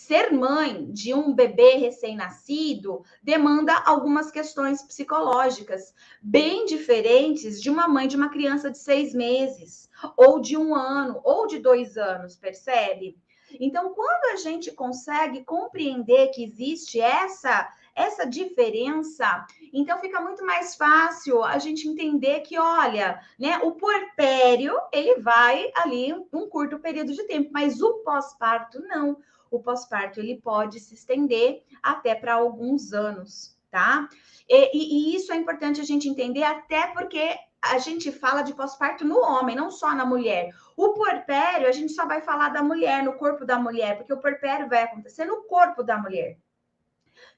ser mãe de um bebê recém-nascido demanda algumas questões psicológicas bem diferentes de uma mãe de uma criança de 6 meses, ou de 1 ano, ou de 2 anos, percebe? Então, quando a gente consegue compreender que existe essa diferença, então fica muito mais fácil a gente entender que, olha, né, o puerpério, ele vai ali um curto período de tempo, mas o pós-parto não. O pós-parto, ele pode se estender até para alguns anos, tá? E isso é importante a gente entender, até porque a gente fala de pós-parto no homem, não só na mulher. O puerpério, a gente só vai falar da mulher, no corpo da mulher, porque o puerpério vai acontecer no corpo da mulher.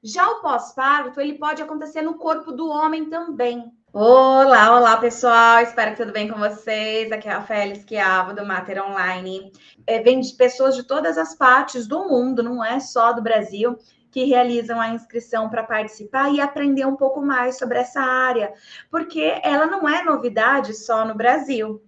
Já o pós-parto, ele pode acontecer no corpo do homem também. Olá, olá, pessoal. Espero que tudo bem com vocês. Aqui é a Félix Chiavo, do Mater Online. Vem de pessoas de todas as partes do mundo, não é só do Brasil, que realizam a inscrição para participar e aprender um pouco mais sobre essa área, porque ela não é novidade só no Brasil,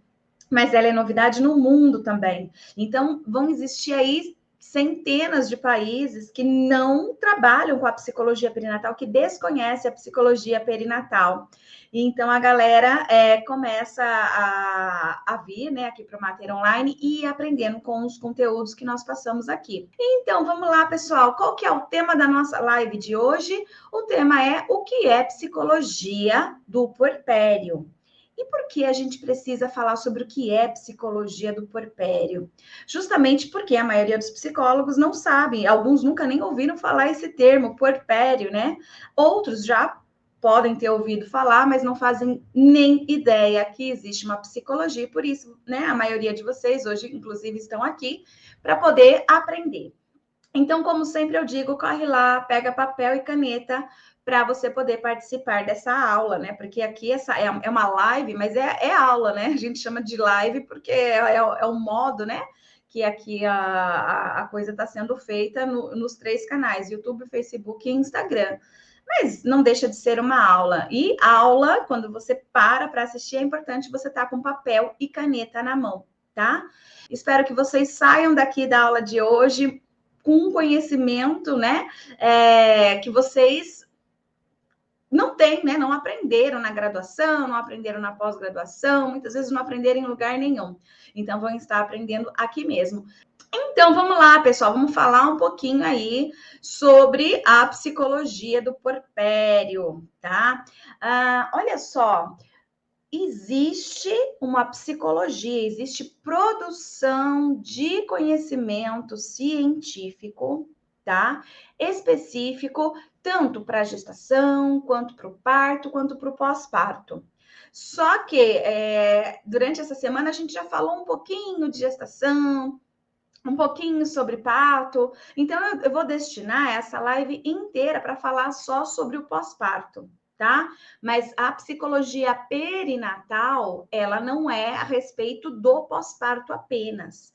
mas ela é novidade no mundo também. Então, vão existir aí centenas de países que não trabalham com a psicologia perinatal, que desconhecem a psicologia perinatal. E então, a galera começa a vir, né, aqui para o Mater Online e ir aprendendo com os conteúdos que nós passamos aqui. Então, vamos lá, pessoal. Qual que é o tema da nossa live de hoje? O tema é o que é psicologia do puerpério. E por que a gente precisa falar sobre o que é psicologia do puerpério? Justamente porque a maioria dos psicólogos não sabem, alguns nunca nem ouviram falar esse termo, puerpério, né? Outros já podem ter ouvido falar, mas não fazem nem ideia que existe uma psicologia, por isso, né, a maioria de vocês hoje, inclusive, estão aqui para poder aprender. Então, como sempre eu digo, corre lá, pega papel e caneta para você poder participar dessa aula, né? Porque aqui essa é uma live, mas é aula, né? A gente chama de live porque é o modo, né? Que aqui a coisa está sendo feita nos 3 canais, YouTube, Facebook e Instagram. Mas não deixa de ser uma aula. E aula, quando você para assistir, é importante você estar com papel e caneta na mão, tá? Espero que vocês saiam daqui da aula de hoje com conhecimento, né, que vocês não têm, né, não aprenderam na graduação, não aprenderam na pós-graduação, muitas vezes não aprenderam em lugar nenhum. Então, vão estar aprendendo aqui mesmo. Então, vamos lá, pessoal, vamos falar um pouquinho aí sobre a psicologia do puerpério, tá? Olha só, existe uma psicologia, existe produção de conhecimento científico, tá? Específico, tanto para a gestação, quanto para o parto, quanto para o pós-parto. Só que durante essa semana a gente já falou um pouquinho de gestação, um pouquinho sobre parto. Então, eu vou destinar essa live inteira para falar só sobre o pós-parto, tá? Mas a psicologia perinatal, ela não é a respeito do pós-parto apenas.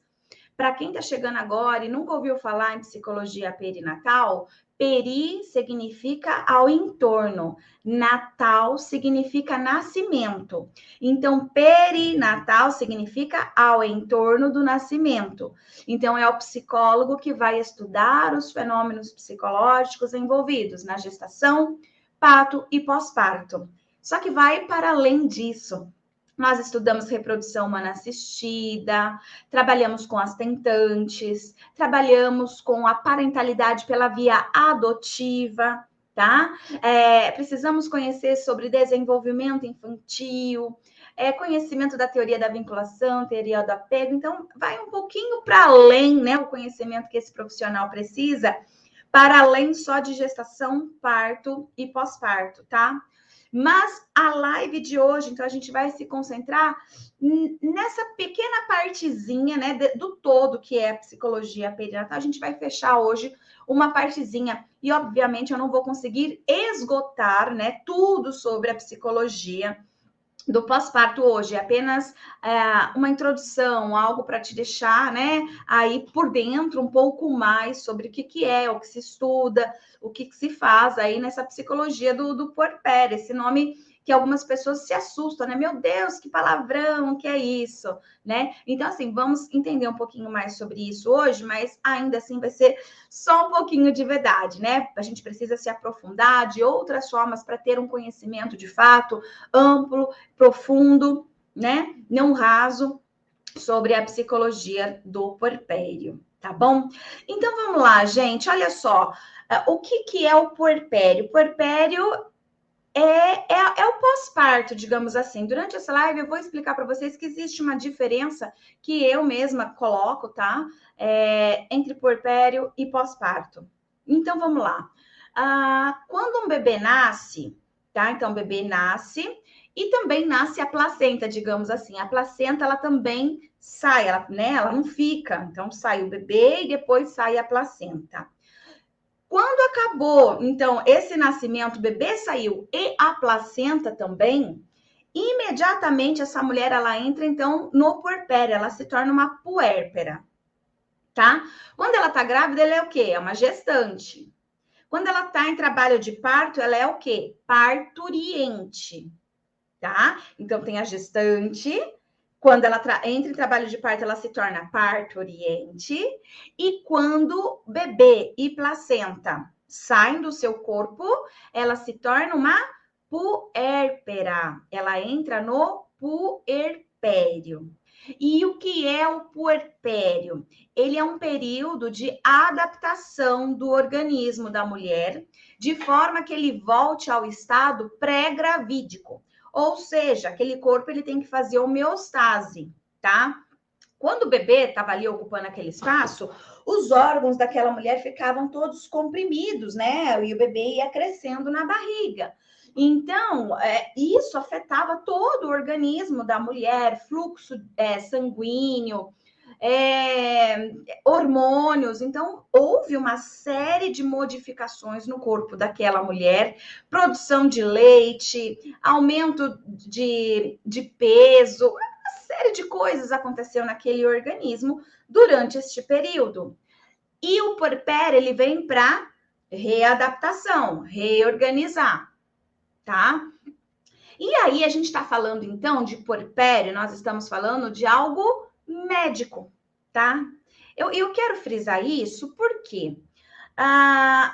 Para quem está chegando agora e nunca ouviu falar em psicologia perinatal, peri significa ao entorno, natal significa nascimento. Então, perinatal significa ao entorno do nascimento. Então, é o psicólogo que vai estudar os fenômenos psicológicos envolvidos na gestação, parto e pós-parto. Só que vai para além disso. Nós estudamos reprodução humana assistida, trabalhamos com as tentantes, trabalhamos com a parentalidade pela via adotiva, tá? Precisamos conhecer sobre desenvolvimento infantil, conhecimento da teoria da vinculação, teoria do apego. Então, vai um pouquinho para além, né? O conhecimento que esse profissional precisa, para além só de gestação, parto e pós-parto, tá? Mas a live de hoje, então, a gente vai se concentrar nessa pequena partezinha, né, do todo que é a psicologia perinatal. A gente vai fechar hoje uma partezinha e, obviamente, eu não vou conseguir esgotar, né, tudo sobre a psicologia do pós-parto hoje, é apenas uma introdução, algo para te deixar, né, aí por dentro um pouco mais sobre o que é, o que se estuda, o que se faz aí nessa psicologia do puerpério, esse nome que algumas pessoas se assustam, né? Meu Deus, que palavrão, que é isso, né? Então, assim, vamos entender um pouquinho mais sobre isso hoje, mas ainda assim vai ser só um pouquinho de verdade, né? A gente precisa se aprofundar de outras formas para ter um conhecimento de fato amplo, profundo, né? Não raso, sobre a psicologia do puerpério, tá bom? Então vamos lá, gente, olha só. O que é o puerpério? O puerpério é o pós-parto, digamos assim. Durante essa live eu vou explicar para vocês que existe uma diferença que eu mesma coloco, tá? Entre puerpério e pós-parto. Então vamos lá. Quando um bebê nasce, tá? Então o bebê nasce e também nasce a placenta, digamos assim. A placenta ela também sai, ela não fica. Então sai o bebê e depois sai a placenta. Quando acabou, então, esse nascimento, o bebê saiu e a placenta também, imediatamente essa mulher, ela entra, então, no puerpério, ela se torna uma puérpera, tá? Quando ela tá grávida, ela é o quê? É uma gestante. Quando ela tá em trabalho de parto, ela é o quê? Parturiente, tá? Então, tem a gestante. Quando ela entra em trabalho de parto, ela se torna parturiente. E quando bebê e placenta saem do seu corpo, ela se torna uma puérpera. Ela entra no puerpério. E o que é o puerpério? Ele é um período de adaptação do organismo da mulher, de forma que ele volte ao estado pré-gravídico. Ou seja, aquele corpo ele tem que fazer homeostase, tá? Quando o bebê estava ali ocupando aquele espaço, os órgãos daquela mulher ficavam todos comprimidos, né? E o bebê ia crescendo na barriga. Então, isso afetava todo o organismo da mulher, fluxo sanguíneo, hormônios. Então, houve uma série de modificações no corpo daquela mulher, produção de leite, aumento de peso, uma série de coisas aconteceu naquele organismo durante este período. E o puerpério, ele vem para readaptação, reorganizar, tá? E aí, a gente está falando, então, de puerpério, nós estamos falando de algo médico, tá? Eu quero frisar isso porque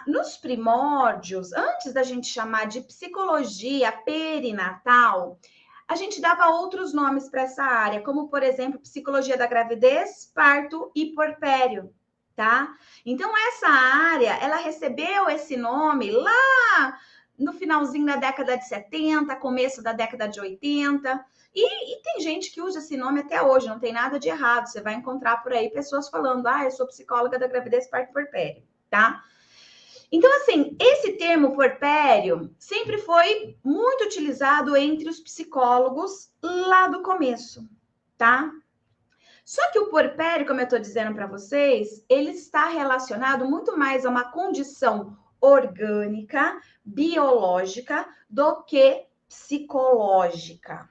nos primórdios, antes da gente chamar de psicologia perinatal, a gente dava outros nomes para essa área, como, por exemplo, psicologia da gravidez, parto e puerpério, tá? Então, essa área, ela recebeu esse nome lá no finalzinho da década de 70, começo da década de 80, e tem gente que usa esse nome até hoje, não tem nada de errado. Você vai encontrar por aí pessoas falando, eu sou psicóloga da gravidez, parto e puerpério, tá? Então, assim, esse termo puerpério sempre foi muito utilizado entre os psicólogos lá do começo, tá? Só que o puerpério, como eu tô dizendo para vocês, ele está relacionado muito mais a uma condição orgânica, biológica, do que psicológica.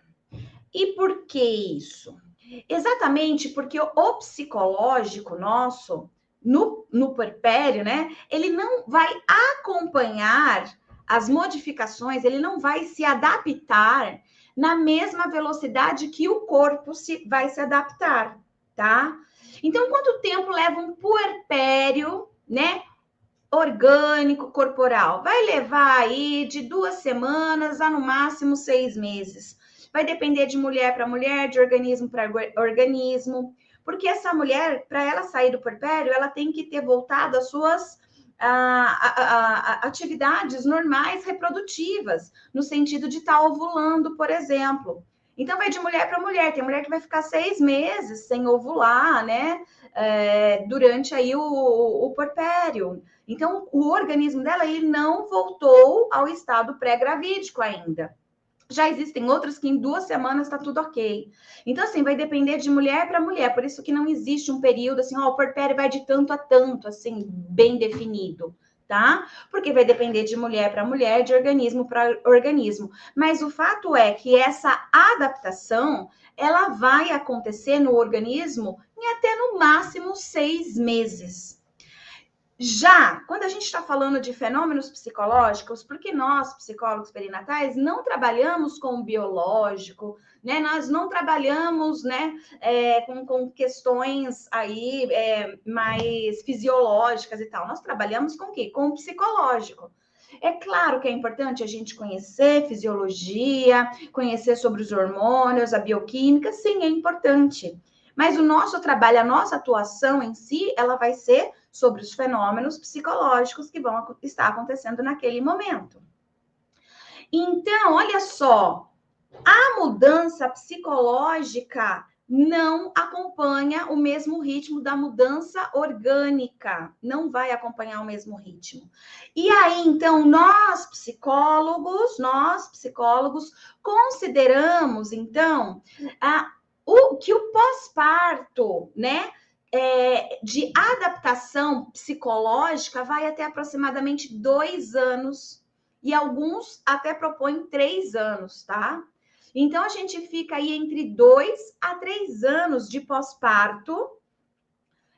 E por que isso? Exatamente porque o psicológico nosso, no puerpério, né? Ele não vai acompanhar as modificações, ele não vai se adaptar na mesma velocidade que o corpo vai se adaptar, tá? Então, quanto tempo leva um puerpério, né? Orgânico corporal? Vai levar aí de 2 semanas a no máximo 6 meses. Vai depender de mulher para mulher, de organismo para organismo, porque essa mulher, para ela sair do puerpério, ela tem que ter voltado às suas atividades normais reprodutivas, no sentido de estar ovulando, por exemplo. Então, vai de mulher para mulher. Tem mulher que vai ficar 6 meses sem ovular, né? Durante aí o puerpério. Então, o organismo dela, ele não voltou ao estado pré-gravídico ainda. Já existem outras que em 2 semanas está tudo ok. Então, assim, vai depender de mulher para mulher. Por isso que não existe um período assim, o puerpério vai de tanto a tanto, assim, bem definido, tá? Porque vai depender de mulher para mulher, de organismo para organismo. Mas o fato é que essa adaptação, ela vai acontecer no organismo em até no máximo 6 meses. Já quando a gente está falando de fenômenos psicológicos, porque nós, psicólogos perinatais, não trabalhamos com o biológico, né? Nós não trabalhamos, né, com questões aí mais fisiológicas e tal. Nós trabalhamos com o quê? Com o psicológico. É claro que é importante a gente conhecer fisiologia, conhecer sobre os hormônios, a bioquímica, sim, é importante. Mas o nosso trabalho, a nossa atuação em si, ela vai ser sobre os fenômenos psicológicos que vão estar acontecendo naquele momento. Então, olha só, a mudança psicológica não acompanha o mesmo ritmo da mudança orgânica, não vai acompanhar o mesmo ritmo. E aí, então, nós psicólogos, consideramos, então, que o pós-parto, né, de adaptação psicológica vai até aproximadamente 2 anos, e alguns até propõem 3 anos, tá? Então, a gente fica aí entre 2 a 3 anos de pós-parto,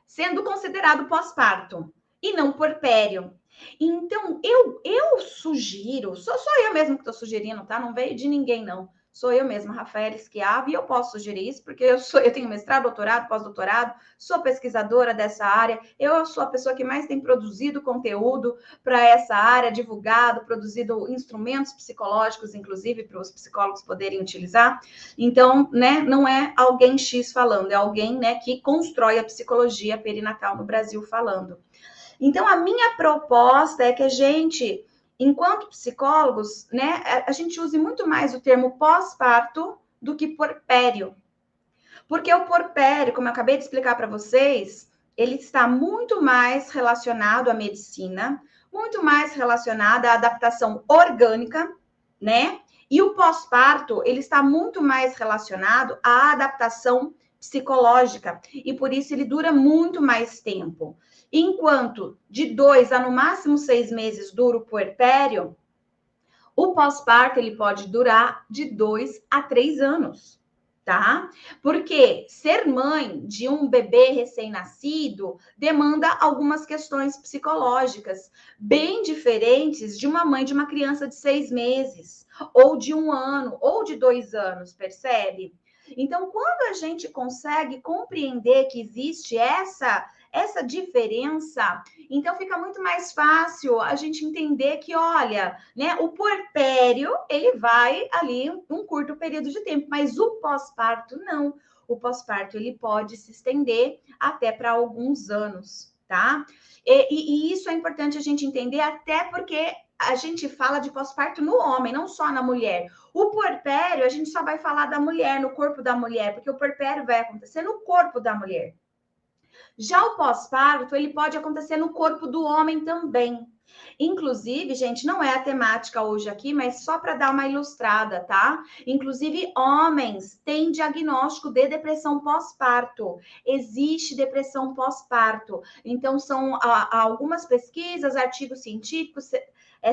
sendo considerado pós-parto, e não puerpério. Então, eu sugiro, sou eu mesmo que estou sugerindo, tá? Não veio de ninguém, não. Sou eu mesma, Rafaela Esquiava, e eu posso sugerir isso, porque eu tenho mestrado, doutorado, pós-doutorado, sou pesquisadora dessa área, eu sou a pessoa que mais tem produzido conteúdo para essa área, divulgado, produzido instrumentos psicológicos, inclusive, para os psicólogos poderem utilizar. Então, né, não é alguém X falando, é alguém, né, que constrói a psicologia perinatal no Brasil falando. Então, a minha proposta é que a gente, enquanto psicólogos, né, a gente use muito mais o termo pós-parto do que puerpério. Porque o puerpério, como eu acabei de explicar para vocês, ele está muito mais relacionado à medicina, muito mais relacionado à adaptação orgânica, né? E o pós-parto, ele está muito mais relacionado à adaptação psicológica, e por isso ele dura muito mais tempo. Enquanto de 2 a no máximo 6 meses dura o puerpério, o pós-parto ele pode durar de 2 a 3 anos, tá? Porque ser mãe de um bebê recém-nascido demanda algumas questões psicológicas bem diferentes de uma mãe de uma criança de 6 meses, ou de 1 ano, ou de 2 anos, percebe? Então, quando a gente consegue compreender que existe essa diferença, então fica muito mais fácil a gente entender que, olha, né, o puerpério, ele vai ali um curto período de tempo, mas o pós-parto não. O pós-parto, ele pode se estender até para alguns anos, tá? E isso é importante a gente entender, até porque a gente fala de pós-parto no homem, não só na mulher. O puerpério, a gente só vai falar da mulher, no corpo da mulher, porque o puerpério vai acontecer no corpo da mulher. Já o pós-parto, ele pode acontecer no corpo do homem também. Inclusive, gente, não é a temática hoje aqui, mas só para dar uma ilustrada, tá? Inclusive, homens têm diagnóstico de depressão pós-parto. Existe depressão pós-parto. Então, são algumas pesquisas, artigos científicos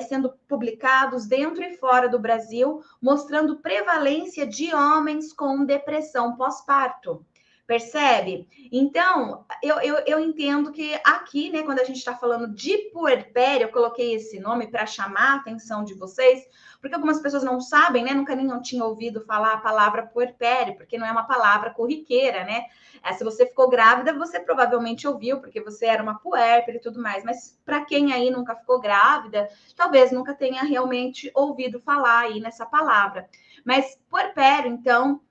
sendo publicados dentro e fora do Brasil, mostrando prevalência de homens com depressão pós-parto. Percebe? Então, eu entendo que aqui, né, quando a gente está falando de puerpério, eu coloquei esse nome para chamar a atenção de vocês, porque algumas pessoas não sabem, né, nunca nem tinham ouvido falar a palavra puerpério, porque não é uma palavra corriqueira, né? Se você ficou grávida, você provavelmente ouviu, porque você era uma puérpera e tudo mais, mas para quem aí nunca ficou grávida, talvez nunca tenha realmente ouvido falar aí nessa palavra. Mas puerpério, então,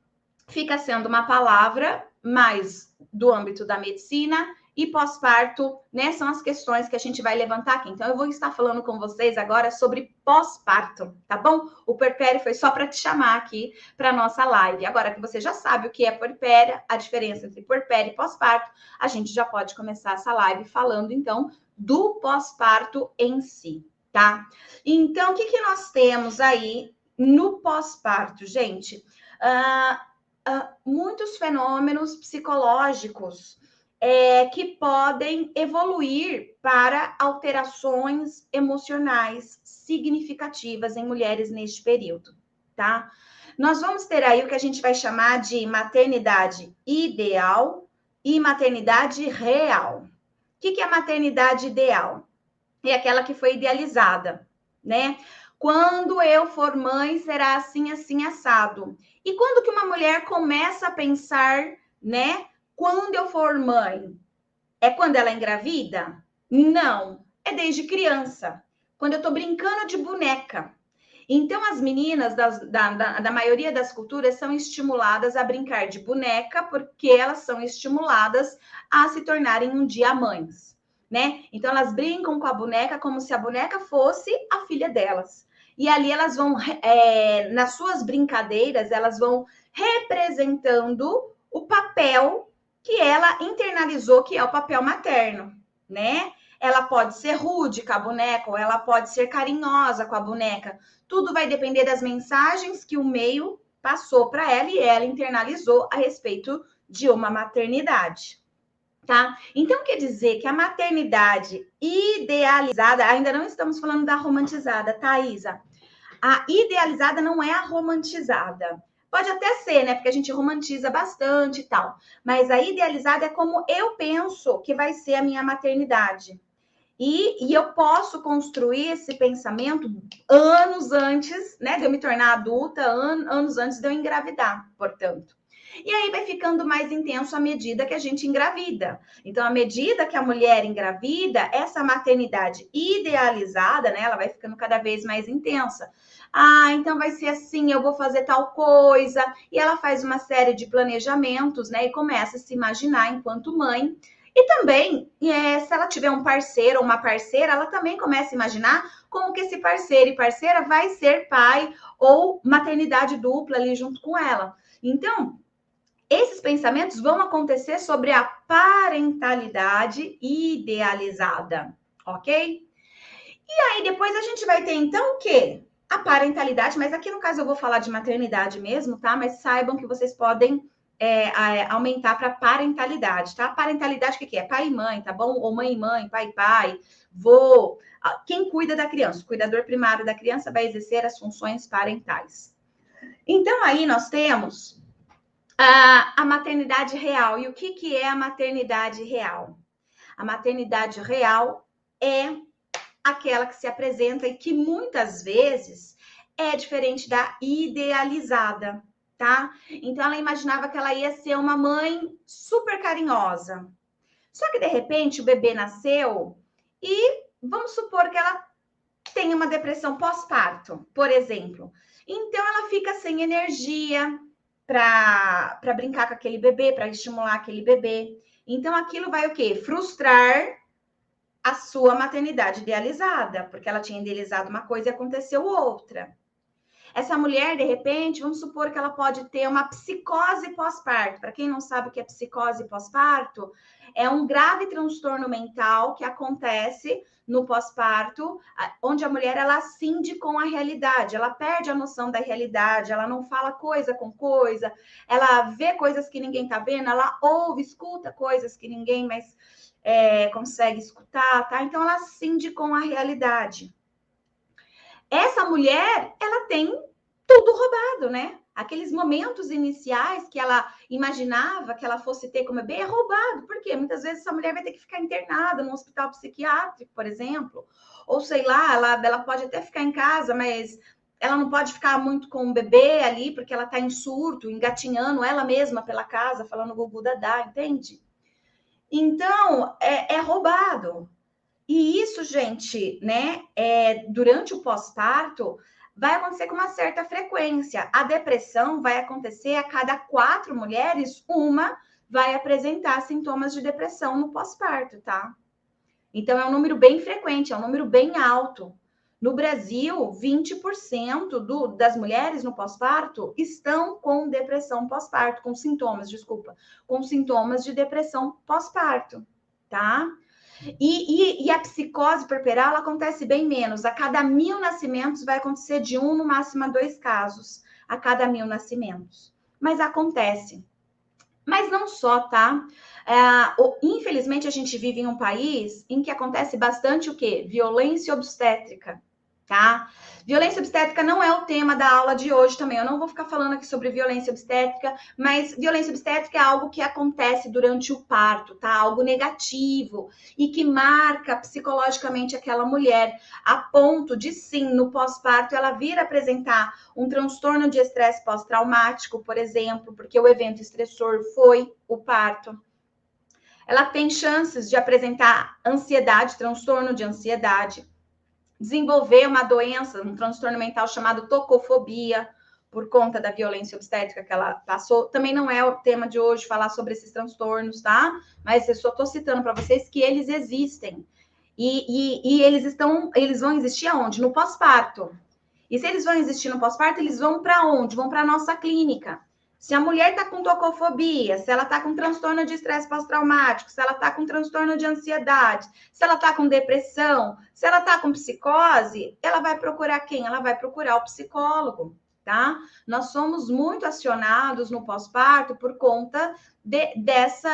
fica sendo uma palavra mais do âmbito da medicina, e pós-parto, né, são as questões que a gente vai levantar aqui. Então, eu vou estar falando com vocês agora sobre pós-parto, tá bom? O puerpério foi só para te chamar aqui para a nossa live. Agora que você já sabe o que é puerpério, a diferença entre puerpério e pós-parto, a gente já pode começar essa live falando, então, do pós-parto em si, tá? Então, o que nós temos aí no pós-parto, gente? Muitos fenômenos psicológicos que podem evoluir para alterações emocionais significativas em mulheres neste período, tá? Nós vamos ter aí o que a gente vai chamar de maternidade ideal e maternidade real. que é a maternidade ideal? É aquela que foi idealizada, né? Quando eu for mãe, será assim, assim, assado. E quando que uma mulher começa a pensar, né? Quando eu for mãe? É quando ela é engravida? Não, é desde criança. Quando eu tô brincando de boneca. Então, as meninas da maioria das culturas são estimuladas a brincar de boneca, porque elas são estimuladas a se tornarem um dia mães, né? Então, elas brincam com a boneca como se a boneca fosse a filha delas. E ali elas vão, nas suas brincadeiras, elas vão representando o papel que ela internalizou, que é o papel materno, né? Ela pode ser rude com a boneca, ou ela pode ser carinhosa com a boneca. Tudo vai depender das mensagens que o meio passou para ela e ela internalizou a respeito de uma maternidade, tá? Então quer dizer que a maternidade idealizada, ainda não estamos falando da romantizada, tá, Isa? A idealizada não é a romantizada. Pode até ser, né? Porque a gente romantiza bastante e tal. Mas a idealizada é como eu penso que vai ser a minha maternidade. E eu posso construir esse pensamento anos antes, né, de eu me tornar adulta, anos antes de eu engravidar, portanto. E aí vai ficando mais intenso à medida que a gente engravida. Então, à medida que a mulher engravida, essa maternidade idealizada, né, ela vai ficando cada vez mais intensa. Ah, então vai ser assim, eu vou fazer tal coisa. E ela faz uma série de planejamentos, né, e começa a se imaginar enquanto mãe. E também, se ela tiver um parceiro ou uma parceira, ela também começa a imaginar como que esse parceiro e parceira vai ser pai ou maternidade dupla ali junto com ela. Então, esses pensamentos vão acontecer sobre a parentalidade idealizada, ok? E aí depois a gente vai ter então o quê? A parentalidade, mas aqui no caso eu vou falar de maternidade mesmo, tá? Mas saibam que vocês podem aumentar para parentalidade, tá? Parentalidade, o que é? Pai e mãe, tá bom? Ou mãe e mãe, pai e pai, vô. Quem cuida da criança? O cuidador primário da criança vai exercer as funções parentais. Então, aí nós temos a maternidade real. E o que é a maternidade real? A maternidade real é aquela que se apresenta e que muitas vezes é diferente da idealizada, tá? Então ela imaginava que ela ia ser uma mãe super carinhosa. Só que de repente o bebê nasceu e vamos supor que ela tenha uma depressão pós-parto, por exemplo. Então ela fica sem energia para brincar com aquele bebê, para estimular aquele bebê. Então aquilo vai o quê? Frustrar a sua maternidade idealizada, porque ela tinha idealizado uma coisa e aconteceu outra. Essa mulher, de repente, vamos supor que ela pode ter uma psicose pós-parto. Para quem não sabe o que é psicose pós-parto, é um grave transtorno mental que acontece no pós-parto, onde a mulher ela cinde com a realidade, ela perde a noção da realidade, ela não fala coisa com coisa, ela vê coisas que ninguém está vendo, ela ouve, escuta coisas que ninguém mais consegue escutar, tá? Então ela cinde com a realidade. Essa mulher, ela tem tudo roubado, né? Aqueles momentos iniciais que ela imaginava que ela fosse ter como bebê é roubado. Por quê? Muitas vezes essa mulher vai ter que ficar internada num hospital psiquiátrico, por exemplo. Ou sei lá, ela pode até ficar em casa, mas ela não pode ficar muito com o bebê ali, porque ela tá em surto, engatinhando ela mesma pela casa, falando gugu dadá, entende? Então, é roubado. E isso, gente, né, durante o pós-parto, vai acontecer com uma certa frequência. A depressão vai acontecer a cada 4 mulheres, uma vai apresentar sintomas de depressão no pós-parto, tá? Então, é um número bem frequente, é um número bem alto. No Brasil, 20% das mulheres no pós-parto estão com depressão pós-parto, com sintomas, desculpa, com sintomas de depressão pós-parto, tá? E a psicose puerperal ela acontece bem menos. A cada 1.000 nascimentos vai acontecer de 1, no máximo, a 2 casos a cada 1.000 nascimentos. Mas acontece. Mas não só, tá? Infelizmente, a gente vive em um país em que acontece bastante o quê? Violência obstétrica. tá? Violência obstétrica não é o tema da aula de hoje também. Eu não vou ficar falando aqui sobre violência obstétrica, mas violência obstétrica é algo que acontece durante o parto, tá? Algo negativo e que marca psicologicamente aquela mulher a ponto de, sim, no pós-parto ela vir apresentar um transtorno de estresse pós-traumático, por exemplo, porque o evento estressor foi o parto. Ela tem chances de apresentar ansiedade, transtorno de ansiedade, desenvolver uma doença, um transtorno mental chamado tocofobia, por conta da violência obstétrica que ela passou. Também não é o tema de hoje falar sobre esses transtornos, tá? Mas eu só estou citando para vocês que eles existem. E eles vão existir aonde? No pós-parto. E se eles vão existir no pós-parto, eles vão para onde? Vão para a nossa clínica. Se a mulher está com tocofobia, se ela está com transtorno de estresse pós-traumático, se ela está com transtorno de ansiedade, se ela está com depressão, se ela está com psicose, ela vai procurar quem? Ela vai procurar o psicólogo, tá? Nós somos muito acionados no pós-parto por conta desses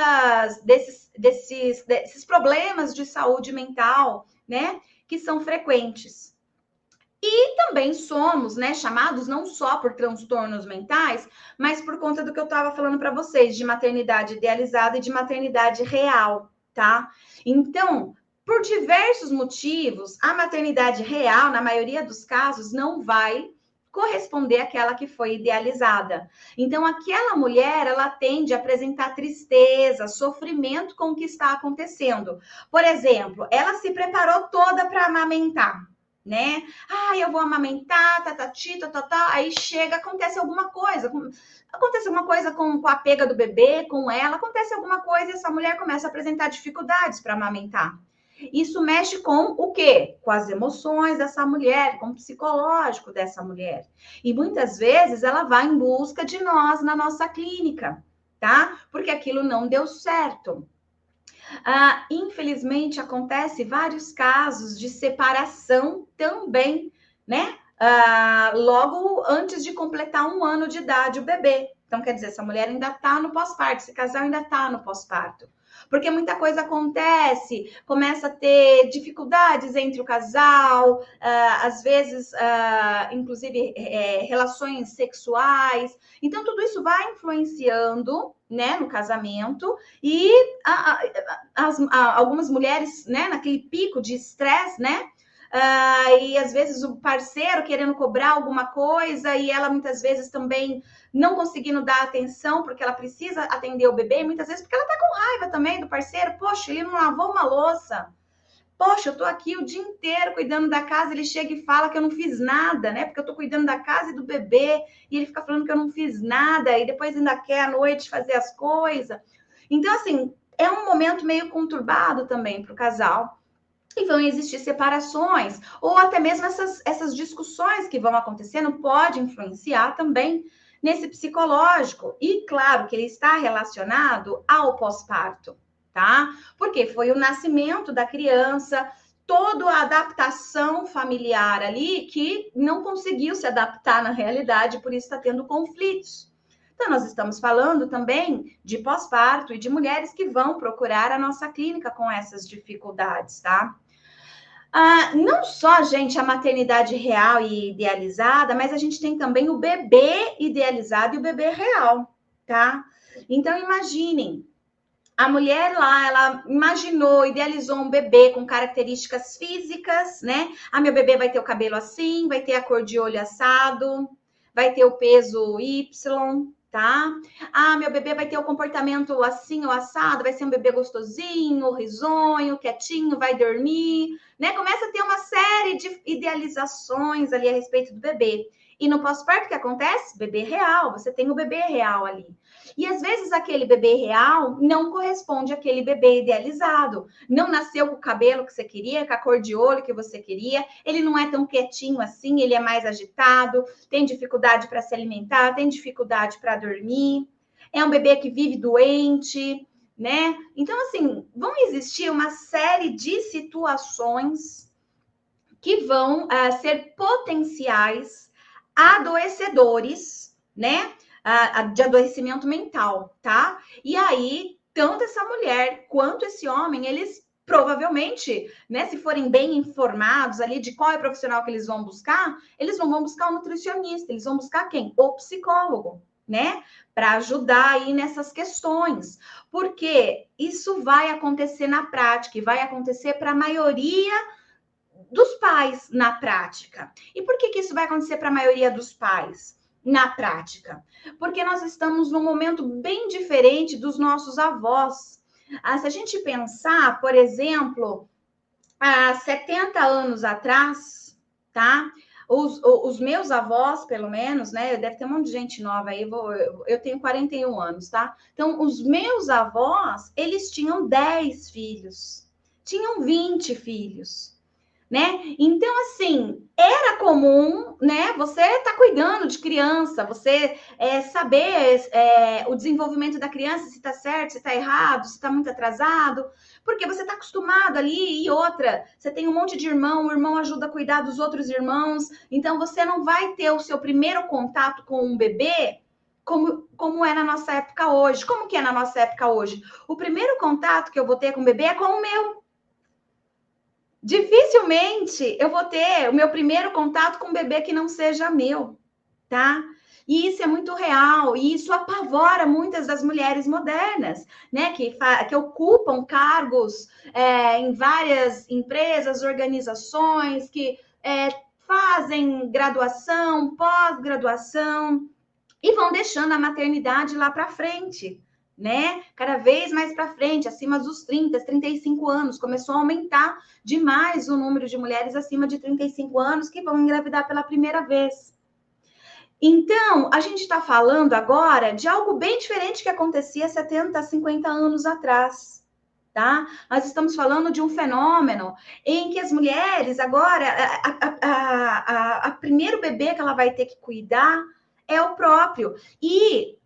problemas de saúde mental, né? Que são frequentes. E também somos, né, chamados não só por transtornos mentais, mas por conta do que eu estava falando para vocês, de maternidade idealizada e de maternidade real, tá? Então, por diversos motivos, a maternidade real, na maioria dos casos, não vai corresponder àquela que foi idealizada. Então, aquela mulher, ela tende a apresentar tristeza, sofrimento com o que está acontecendo. Por exemplo, ela se preparou toda para amamentar, né? Ah, eu vou amamentar, tatati, tatatá. Aí chega, acontece alguma coisa com a pega do bebê, com ela, acontece alguma coisa e essa mulher começa a apresentar dificuldades para amamentar. Isso mexe com o quê? Com as emoções dessa mulher, com o psicológico dessa mulher. E muitas vezes ela vai em busca de nós na nossa clínica, tá? Porque aquilo não deu certo. Infelizmente, acontece vários casos de separação também, né? Logo antes de completar 1 ano de idade o bebê. Então, quer dizer, essa mulher ainda está no pós-parto, esse casal ainda está no pós-parto. Porque muita coisa acontece, começa a ter dificuldades entre o casal, às vezes, inclusive, relações sexuais. Então, tudo isso vai influenciando, né, no casamento e algumas mulheres, né, naquele pico de estresse, né? E às vezes o parceiro querendo cobrar alguma coisa e ela muitas vezes também não conseguindo dar atenção porque ela precisa atender o bebê, muitas vezes porque ela tá com raiva também do parceiro. Poxa, ele não lavou uma louça. Poxa, eu tô aqui o dia inteiro cuidando da casa, ele chega e fala que eu não fiz nada, né? Porque eu tô cuidando da casa e do bebê, e ele fica falando que eu não fiz nada, e depois ainda quer à noite fazer as coisas. Então, assim, é um momento meio conturbado também para o casal. E vão existir separações, ou até mesmo essas discussões que vão acontecendo pode influenciar também nesse psicológico. E claro que ele está relacionado ao pós-parto, tá? Porque foi o nascimento da criança, toda a adaptação familiar ali que não conseguiu se adaptar na realidade, por isso está tendo conflitos. Então, nós estamos falando também de pós-parto e de mulheres que vão procurar a nossa clínica com essas dificuldades, tá? Não só, gente, a maternidade real e idealizada, mas a gente tem também o bebê idealizado e o bebê real, tá? Então, imaginem, a mulher lá, ela imaginou, idealizou um bebê com características físicas, né? Meu bebê vai ter o cabelo assim, vai ter a cor de olho assado, vai ter o peso Y, tá? Meu bebê vai ter o comportamento assim ou assado, vai ser um bebê gostosinho, risonho, quietinho, vai dormir, né? Começa a ter uma série de idealizações ali a respeito do bebê. E no pós-parto, o que acontece? Bebê real, você tem o bebê real ali. E às vezes aquele bebê real não corresponde àquele bebê idealizado. Não nasceu com o cabelo que você queria, com a cor de olho que você queria. Ele não é tão quietinho assim, ele é mais agitado, tem dificuldade para se alimentar, tem dificuldade para dormir. É um bebê que vive doente, né? Então, assim, vão existir uma série de situações que vão ser potenciais adoecedores, né? De adoecimento mental, tá? E aí, tanto essa mulher quanto esse homem, eles provavelmente, né, se forem bem informados ali de qual é o profissional que eles vão buscar, eles não vão buscar o nutricionista, eles vão buscar quem? O psicólogo, né? Para ajudar aí nessas questões. Porque isso vai acontecer na prática e vai acontecer para a maioria dos pais na prática. E por que isso vai acontecer para a maioria dos pais na prática? Porque nós estamos num momento bem diferente dos nossos avós. Se a gente pensar, por exemplo, há 70 anos atrás, tá? Os meus avós, pelo menos, né? Deve ter um monte de gente nova aí, eu tenho 41 anos, tá? Então, os meus avós, eles tinham 10 filhos, tinham 20 filhos, né? Então, assim, era comum, né? Você tá cuidando de criança, você saber o desenvolvimento da criança, se tá certo, se tá errado, se tá muito atrasado, porque você tá acostumado ali. E outra, você tem um monte de irmão, o irmão ajuda a cuidar dos outros irmãos, então você não vai ter o seu primeiro contato com um bebê como é na nossa época hoje. Como que é na nossa época hoje? O primeiro contato que eu vou ter com o bebê é com o meu. Dificilmente eu vou ter o meu primeiro contato com um bebê que não seja meu, tá? E isso é muito real, e isso apavora muitas das mulheres modernas, né? Que ocupam cargos em várias empresas, organizações, que fazem graduação, pós-graduação, e vão deixando a maternidade lá para frente, né? Cada vez mais para frente, acima dos 30, 35 anos, começou a aumentar demais o número de mulheres acima de 35 anos que vão engravidar pela primeira vez. Então, a gente está falando agora de algo bem diferente que acontecia 70, 50 anos atrás, tá? Nós estamos falando de um fenômeno em que as mulheres agora, a primeiro bebê que ela vai ter que cuidar é o próprio. E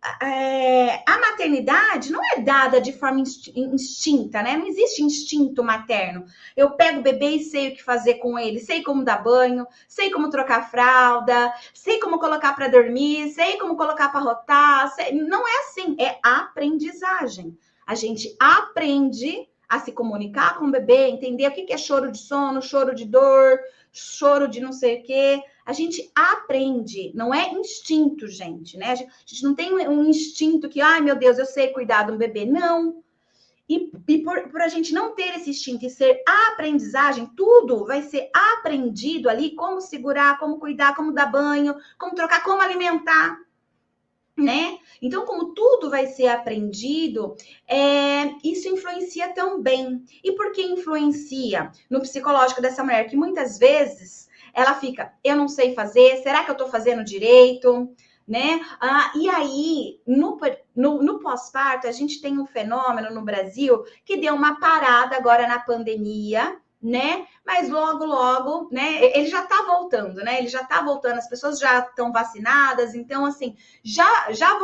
a maternidade não é dada de forma instinta, né? Não existe instinto materno. Eu pego o bebê e sei o que fazer com ele, sei como dar banho, sei como trocar fralda, sei como colocar para dormir, sei como colocar para rotar. Não é assim, é aprendizagem. A gente aprende a se comunicar com o bebê, entender o que é choro de sono, choro de dor, choro de não sei o quê. A gente aprende, não é instinto, gente, né? A gente não tem um instinto que, ai, meu Deus, eu sei cuidar de um bebê. Não. E por a gente não ter esse instinto e ser a aprendizagem, tudo vai ser aprendido ali, como segurar, como cuidar, como dar banho, como trocar, como alimentar, né? Então, como tudo vai ser aprendido, isso influencia também. E por que influencia no psicológico dessa mulher? Que muitas vezes ela fica, eu não sei fazer, será que eu tô fazendo direito? Né? E aí, no pós-parto, a gente tem um fenômeno no Brasil que deu uma parada agora na pandemia, né? Mas logo, né? Ele já tá voltando, né? Ele já tá voltando, as pessoas já estão vacinadas, então, assim, já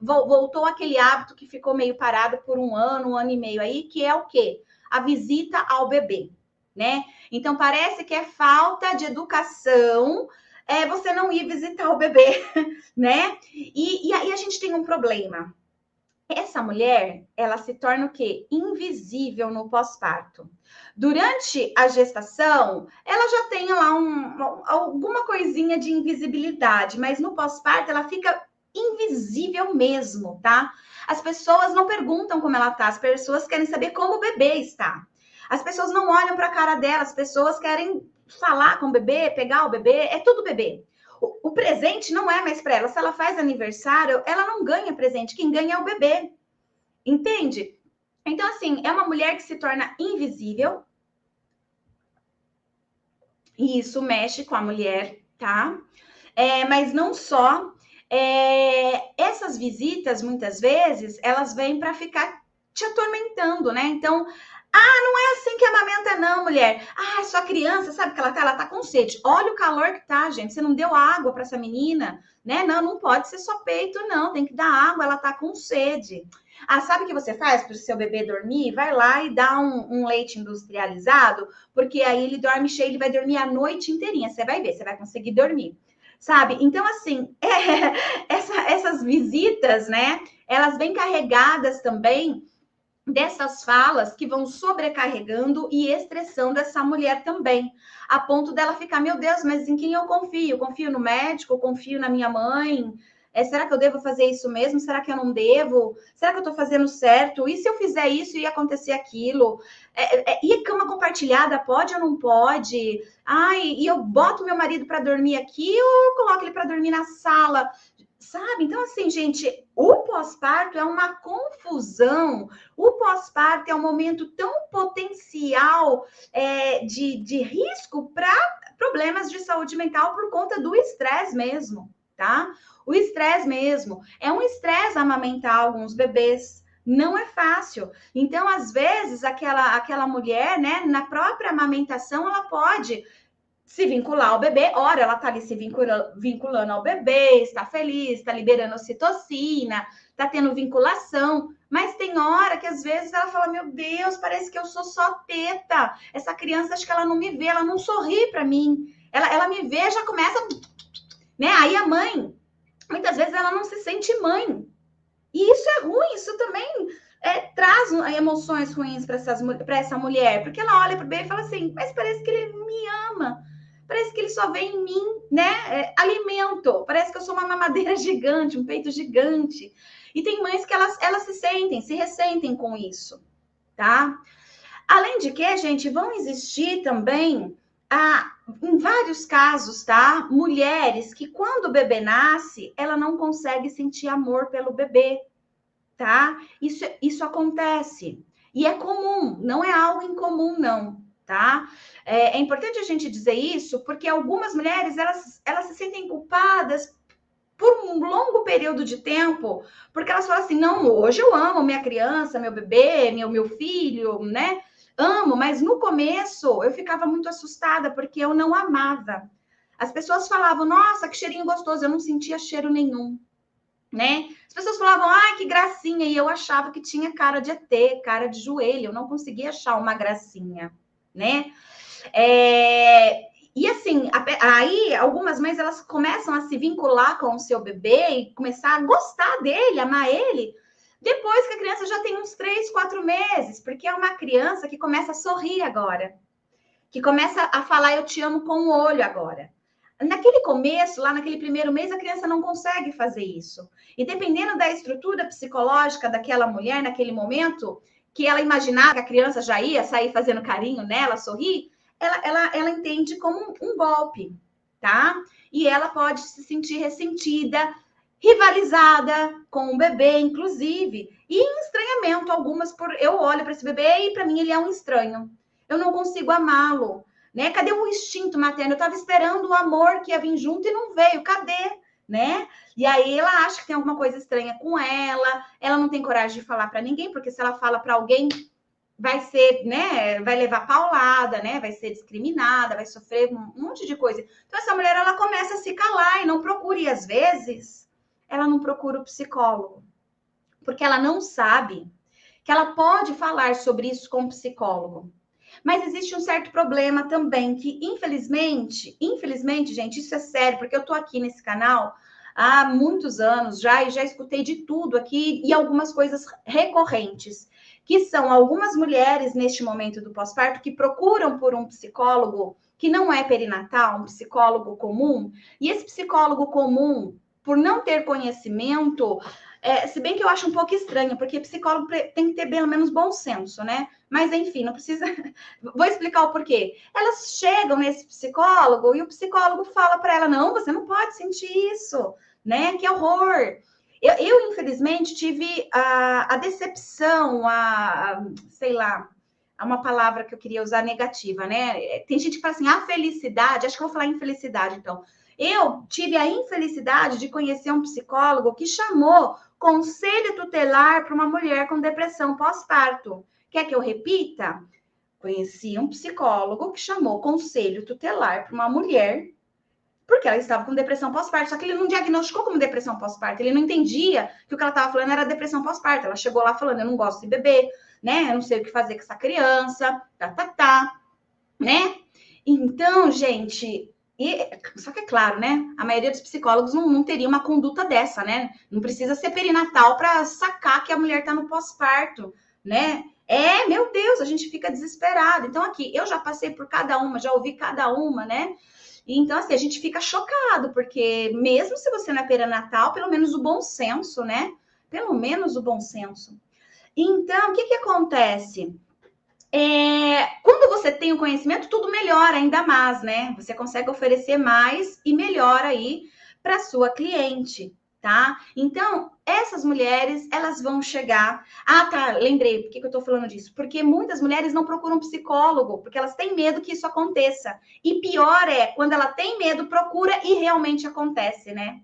voltou aquele hábito que ficou meio parado por um ano e meio aí, que é o quê? A visita ao bebê, né? Então, parece que é falta de educação você não ir visitar o bebê, né? E aí a gente tem um problema. Essa mulher, ela se torna o quê? Invisível no pós-parto. Durante a gestação, ela já tem lá alguma coisinha de invisibilidade, mas no pós-parto ela fica invisível mesmo, tá? As pessoas não perguntam como ela tá, as pessoas querem saber como o bebê está. As pessoas não olham para a cara dela, as pessoas querem falar com o bebê, pegar o bebê, é tudo bebê. O presente não é mais para ela. Se ela faz aniversário, ela não ganha presente. Quem ganha é o bebê. Entende? Então, assim, é uma mulher que se torna invisível. E isso mexe com a mulher, tá? Mas não só. Essas visitas, muitas vezes, elas vêm para ficar te atormentando, né? Então, não é assim que amamenta, não, mulher. Sua criança, sabe que ela tá com sede. Olha o calor que tá, gente. Você não deu água para essa menina, né? Não pode ser só peito, não. Tem que dar água, ela tá com sede. Sabe o que você faz para o seu bebê dormir? Vai lá e dá um leite industrializado, porque aí ele dorme cheio, ele vai dormir a noite inteirinha. Você vai ver, você vai conseguir dormir. Sabe? Então, assim, essas visitas, né? Elas vêm carregadas também dessas falas que vão sobrecarregando e estressando essa mulher também, a ponto dela ficar, meu Deus, mas em quem eu confio? Confio no médico? Confio na minha mãe? Será que eu devo fazer isso mesmo? Será que eu não devo? Será que eu estou fazendo certo? E se eu fizer isso e acontecer aquilo? E a cama compartilhada pode ou não pode? Ai, e eu boto meu marido para dormir aqui ou eu coloco ele para dormir na sala? Sabe? Então, assim, gente, o pós-parto é uma confusão. O pós-parto é um momento tão potencial de risco para problemas de saúde mental por conta do estresse mesmo, tá? O estresse mesmo. É um estresse amamentar alguns bebês. Não é fácil. Então, às vezes, aquela mulher, né, na própria amamentação, ela pode se vincular ao bebê, ora, ela tá ali se vinculando ao bebê, está feliz, está liberando ocitocina, tá tendo vinculação, mas tem hora que às vezes ela fala, meu Deus, parece que eu sou só teta, essa criança acho que ela não me vê, ela não sorri para mim, ela me vê, já começa, né, aí a mãe, muitas vezes ela não se sente mãe, e isso é ruim, isso também traz emoções ruins para essa mulher, porque ela olha para o bebê e fala assim, mas parece que ele me ama, parece que ele só vê em mim, né, alimento, parece que eu sou uma mamadeira gigante, um peito gigante. E tem mães que elas se ressentem com isso, tá? Além de que, gente, vão existir também, em vários casos, tá? Mulheres que quando o bebê nasce, ela não consegue sentir amor pelo bebê, tá? Isso acontece. E é comum, não é algo incomum, não, tá? É importante a gente dizer isso, porque algumas mulheres, elas se sentem culpadas por um longo período de tempo, porque elas falam assim, não, hoje eu amo minha criança, meu bebê, meu filho, né? Amo, mas no começo eu ficava muito assustada, porque eu não amava. As pessoas falavam, nossa, que cheirinho gostoso, eu não sentia cheiro nenhum, né? As pessoas falavam, ai, que gracinha, e eu achava que tinha cara de ET, cara de joelho, eu não conseguia achar uma gracinha, né? E assim, aí algumas mães elas começam a se vincular com o seu bebê e começar a gostar dele, amar ele, depois que a criança já tem uns 3, 4 meses, porque é uma criança que começa a sorrir agora, que começa a falar eu te amo com o olho agora. Naquele começo, lá naquele primeiro mês, a criança não consegue fazer isso. E dependendo da estrutura psicológica daquela mulher, naquele momento, que ela imaginava que a criança já ia sair fazendo carinho nela, sorrir, ela entende como um golpe, tá? E ela pode se sentir ressentida, rivalizada com o bebê, inclusive, e em estranhamento, algumas por eu olho para esse bebê e para mim ele é um estranho. Eu não consigo amá-lo, né? Cadê o instinto materno? Eu estava esperando o amor que ia vir junto e não veio. Cadê? Né? E aí ela acha que tem alguma coisa estranha com ela não tem coragem de falar para ninguém, porque se ela fala para alguém, vai ser, né, vai levar paulada, né, vai ser discriminada, vai sofrer um monte de coisa. Então essa mulher ela começa a se calar e não procura, e às vezes ela não procura o psicólogo, porque ela não sabe que ela pode falar sobre isso com o psicólogo. Mas existe um certo problema também, que infelizmente, gente, isso é sério, porque eu tô aqui nesse canal há muitos anos já, e já escutei de tudo aqui, e algumas coisas recorrentes, que são algumas mulheres neste momento do pós-parto que procuram por um psicólogo que não é perinatal, um psicólogo comum, e esse psicólogo comum, por não ter conhecimento, se bem que eu acho um pouco estranho, porque psicólogo tem que ter pelo menos bom senso, né? Mas enfim, não precisa. Vou explicar o porquê. Elas chegam nesse psicólogo e o psicólogo fala para ela: não, você não pode sentir isso, né? Que horror. Eu infelizmente, tive a decepção, sei lá, uma palavra que eu queria usar negativa, né? Tem gente que fala assim, a felicidade, acho que eu vou falar infelicidade, então. Eu tive a infelicidade de conhecer um psicólogo que chamou conselho tutelar para uma mulher com depressão pós-parto. Quer que eu repita? Conheci um psicólogo que chamou conselho tutelar para uma mulher porque ela estava com depressão pós-parto. Só que ele não diagnosticou como depressão pós-parto. Ele não entendia que o que ela estava falando era depressão pós-parto. Ela chegou lá falando, eu não gosto de beber, né? Eu não sei o que fazer com essa criança, né? Então, gente, só que é claro, né? A maioria dos psicólogos não teria uma conduta dessa, né? Não precisa ser perinatal para sacar que a mulher está no pós-parto, né? Meu Deus, a gente fica desesperado. Então, aqui, eu já passei por cada uma, já ouvi cada uma, né? Então, assim, a gente fica chocado, porque mesmo se você não é perinatal, pelo menos o bom senso, né? Pelo menos o bom senso. Então, o que acontece? Quando você tem o conhecimento, tudo melhora ainda mais, né? Você consegue oferecer mais e melhor aí para sua cliente, tá? Então, essas mulheres, elas vão chegar. Ah, tá, lembrei, por que eu tô falando disso? Porque muitas mulheres não procuram psicólogo, porque elas têm medo que isso aconteça. E pior é, quando ela tem medo, procura e realmente acontece, né?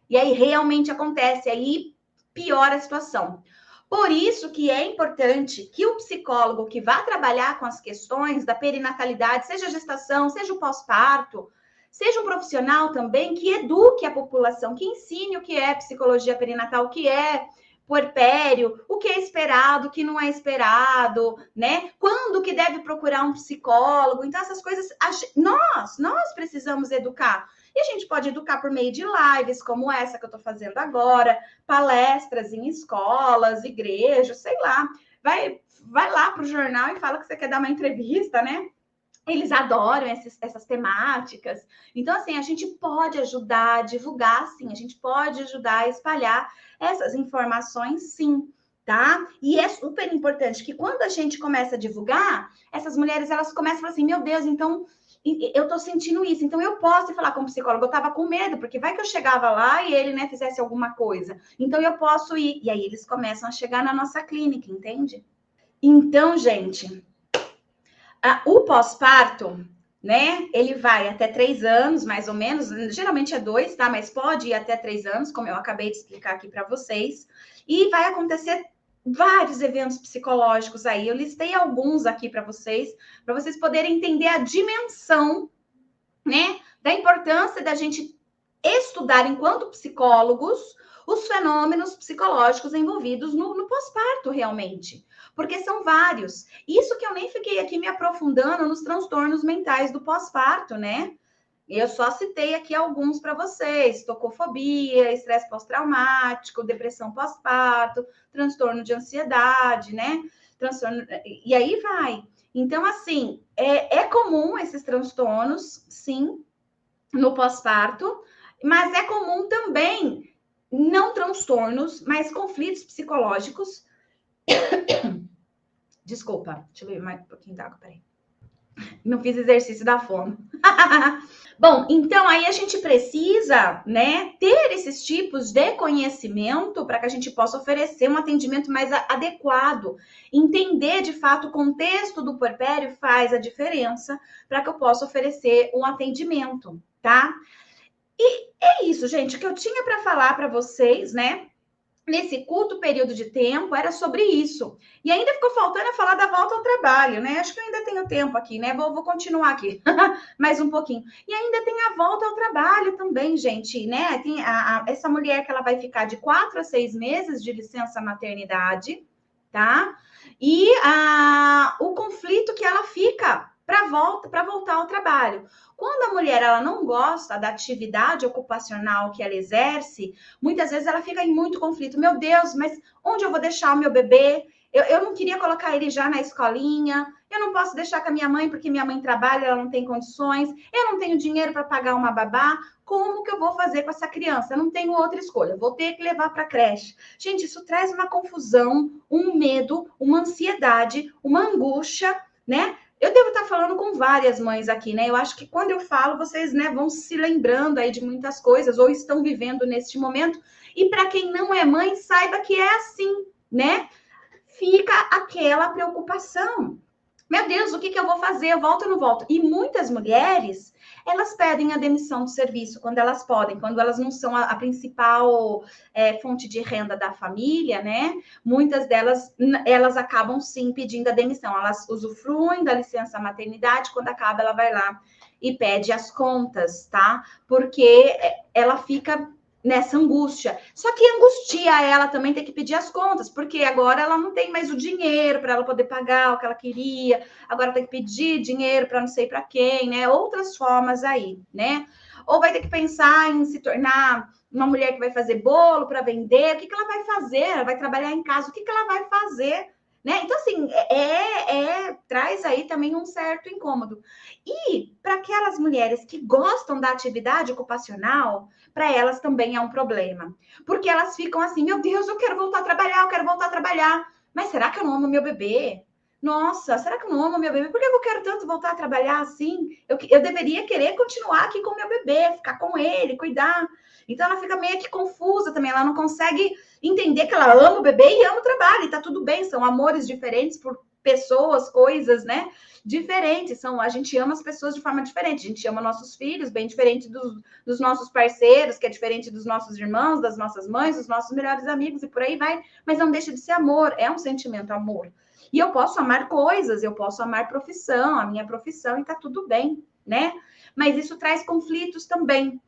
E aí realmente acontece, aí piora a situação. Por isso que é importante que o psicólogo que vá trabalhar com as questões da perinatalidade, seja a gestação, seja o pós-parto, seja um profissional também que eduque a população, que ensine o que é psicologia perinatal, o que é puerpério, o que é esperado, o que não é esperado, né? Quando que deve procurar um psicólogo. Então, essas coisas, nós precisamos educar. E a gente pode educar por meio de lives, como essa que eu estou fazendo agora, palestras em escolas, igrejas, sei lá. Vai lá para o jornal e fala que você quer dar uma entrevista, né? Eles adoram essas temáticas. Então, assim, a gente pode ajudar a divulgar, sim. A gente pode ajudar a espalhar essas informações, sim. Tá? E é super importante que quando a gente começa a divulgar, essas mulheres, elas começam a falar assim, meu Deus, então eu tô sentindo isso, então eu posso falar com o psicólogo, eu tava com medo, porque vai que eu chegava lá e ele, né, fizesse alguma coisa. Então eu posso ir. E aí eles começam a chegar na nossa clínica, entende? Então, gente, o pós-parto, né? Ele vai até 3 anos, mais ou menos. Geralmente é 2, tá? Mas pode ir até 3 anos, como eu acabei de explicar aqui para vocês. E vai acontecer vários eventos psicológicos aí. Eu listei alguns aqui para vocês poderem entender a dimensão, né? Da importância da gente estudar enquanto psicólogos os fenômenos psicológicos envolvidos no pós-parto, realmente. Porque são vários. Isso que eu nem fiquei aqui me aprofundando nos transtornos mentais do pós-parto, né? Eu só citei aqui alguns para vocês: tocofobia, estresse pós-traumático, depressão pós-parto, transtorno de ansiedade, né? Transtorno. E aí vai. Então, assim, é comum esses transtornos, sim, no pós-parto, mas é comum também não transtornos, mas conflitos psicológicos. Desculpa, deixa eu beber mais um pouquinho d'água, peraí. Não fiz exercício da fome. Bom, então aí a gente precisa, né, ter esses tipos de conhecimento para que a gente possa oferecer um atendimento mais adequado. Entender de fato o contexto do puerpério faz a diferença para que eu possa oferecer um atendimento, tá? E é isso, gente, o que eu tinha para falar para vocês, né? Nesse curto período de tempo, era sobre isso. E ainda ficou faltando falar da volta ao trabalho, né? Acho que eu ainda tenho tempo aqui, né? Vou continuar aqui mais um pouquinho. E ainda tem a volta ao trabalho também, gente, né? Tem essa mulher que ela vai ficar de 4 a 6 meses de licença maternidade, tá? E o conflito que ela fica para voltar ao trabalho. Quando a mulher ela não gosta da atividade ocupacional que ela exerce, muitas vezes ela fica em muito conflito. Meu Deus, mas onde eu vou deixar o meu bebê? Eu não queria colocar ele já na escolinha. Eu não posso deixar com a minha mãe porque minha mãe trabalha, ela não tem condições. Eu não tenho dinheiro para pagar uma babá. Como que eu vou fazer com essa criança? Eu não tenho outra escolha. Vou ter que levar para a creche. Gente, isso traz uma confusão, um medo, uma ansiedade, uma angústia, né? Eu devo estar falando com várias mães aqui, né? Eu acho que quando eu falo, vocês, né, vão se lembrando aí de muitas coisas ou estão vivendo neste momento. E para quem não é mãe, saiba que é assim, né? Fica aquela preocupação. Meu Deus, o que eu vou fazer? Eu volto ou não volto? E muitas mulheres, elas pedem a demissão do serviço quando elas podem, quando elas não são a principal fonte de renda da família, né? Muitas delas, elas acabam sim pedindo a demissão. Elas usufruem da licença maternidade, quando acaba, ela vai lá e pede as contas, tá? Porque ela fica nessa angústia. Só que angustia ela também ter que pedir as contas, porque agora ela não tem mais o dinheiro para ela poder pagar o que ela queria, agora tem que pedir dinheiro para não sei para quem, né? Outras formas aí, né? Ou vai ter que pensar em se tornar uma mulher que vai fazer bolo para vender, o que ela vai fazer? Ela vai trabalhar em casa, o que ela vai fazer? né? Então, assim, traz aí também um certo incômodo. E para aquelas mulheres que gostam da atividade ocupacional, para elas também é um problema. Porque elas ficam assim, meu Deus, eu quero voltar a trabalhar, eu quero voltar a trabalhar. Mas será que eu não amo meu bebê? Nossa, será que eu não amo meu bebê? Por que eu quero tanto voltar a trabalhar assim? Eu deveria querer continuar aqui com meu bebê, ficar com ele, cuidar. Então ela fica meio que confusa também, ela não consegue entender que ela ama o bebê e ama o trabalho, e tá tudo bem, são amores diferentes por pessoas, coisas, né? Diferentes, a gente ama as pessoas de forma diferente, a gente ama nossos filhos bem diferente dos nossos parceiros, que é diferente dos nossos irmãos, das nossas mães, dos nossos melhores amigos e por aí vai, mas não deixa de ser amor, é um sentimento amor. E eu posso amar coisas, eu posso amar profissão, a minha profissão, e tá tudo bem, né? Mas isso traz conflitos também,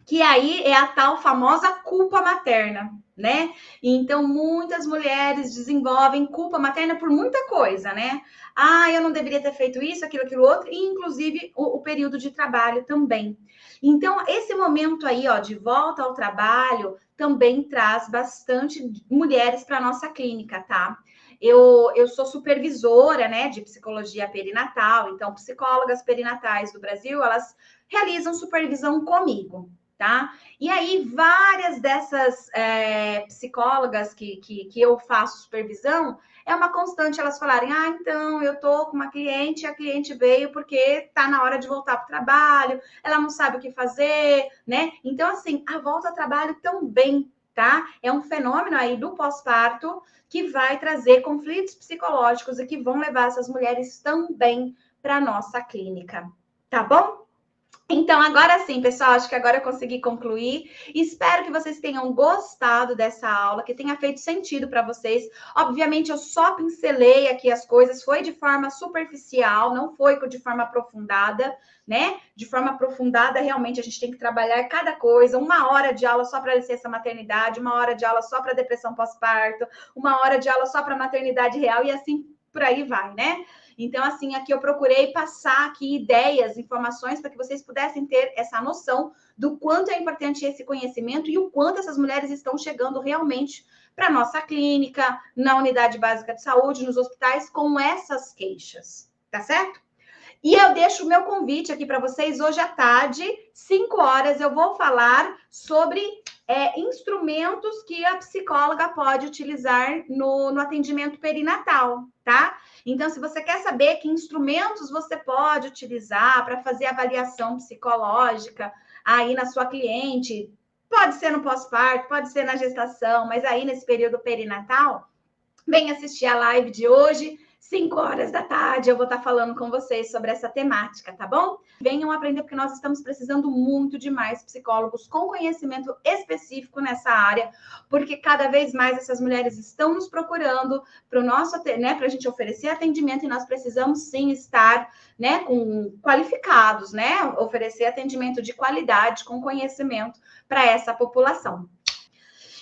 que aí é a tal famosa culpa materna, né? Então, muitas mulheres desenvolvem culpa materna por muita coisa, né? Ah, eu não deveria ter feito isso, aquilo, outro, e inclusive o período de trabalho também. Então, esse momento aí, ó, de volta ao trabalho, também traz bastante mulheres para a nossa clínica, tá? Eu sou supervisora, né, de psicologia perinatal, então, psicólogas perinatais do Brasil, elas realizam supervisão comigo, tá? E aí, várias dessas psicólogas que eu faço supervisão, é uma constante elas falarem: ah, então eu tô com uma cliente, a cliente veio porque tá na hora de voltar para o trabalho, ela não sabe o que fazer, né? Então, assim, a volta ao trabalho também, tá? É um fenômeno aí do pós-parto que vai trazer conflitos psicológicos e que vão levar essas mulheres também para nossa clínica, tá bom? Então, agora sim, pessoal, acho que agora eu consegui concluir. Espero que vocês tenham gostado dessa aula, que tenha feito sentido para vocês. Obviamente, eu só pincelei aqui as coisas, foi de forma superficial, não foi de forma aprofundada, né? De forma aprofundada, realmente, a gente tem que trabalhar cada coisa. 1 hora de aula só para licença maternidade, 1 hora de aula só para depressão pós-parto, 1 hora de aula só para maternidade real e assim por aí vai, né? Então, assim, aqui eu procurei passar aqui ideias, informações para que vocês pudessem ter essa noção do quanto é importante esse conhecimento e o quanto essas mulheres estão chegando realmente para a nossa clínica, na unidade básica de saúde, nos hospitais, com essas queixas, tá certo? E eu deixo o meu convite aqui para vocês hoje à tarde, 5 horas, eu vou falar sobre instrumentos que a psicóloga pode utilizar no atendimento perinatal, tá? Então, se você quer saber que instrumentos você pode utilizar para fazer avaliação psicológica aí na sua cliente, pode ser no pós-parto, pode ser na gestação, mas aí nesse período perinatal, vem assistir a live de hoje, 5 horas da tarde, eu vou estar falando com vocês sobre essa temática, tá bom? Venham aprender, porque nós estamos precisando muito de mais psicólogos com conhecimento específico nessa área, porque cada vez mais essas mulheres estão nos procurando para o nosso, né, para a gente oferecer atendimento, e nós precisamos sim estar, né, qualificados, né, oferecer atendimento de qualidade, com conhecimento para essa população.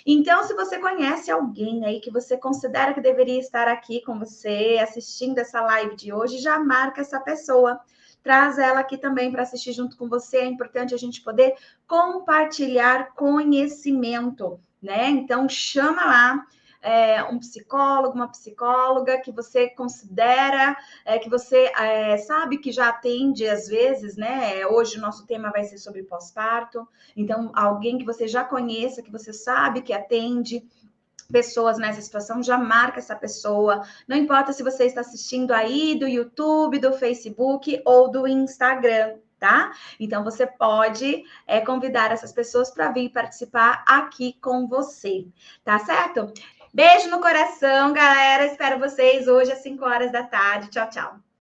Então, se você conhece alguém aí que você considera que deveria estar aqui com você, assistindo essa live de hoje, já marca essa pessoa. Traz ela aqui também para assistir junto com você. É importante a gente poder compartilhar conhecimento, né? Então, chama lá um psicólogo, uma psicóloga que você considera, que você sabe que já atende às vezes, né? Hoje o nosso tema vai ser sobre pós-parto. Então, alguém que você já conheça, que você sabe que atende pessoas nessa situação, já marca essa pessoa. Não importa se você está assistindo aí do YouTube, do Facebook ou do Instagram, tá? Então, você pode convidar essas pessoas para vir participar aqui com você, tá certo? Beijo no coração, galera. Espero vocês hoje às 5 horas da tarde. Tchau, tchau.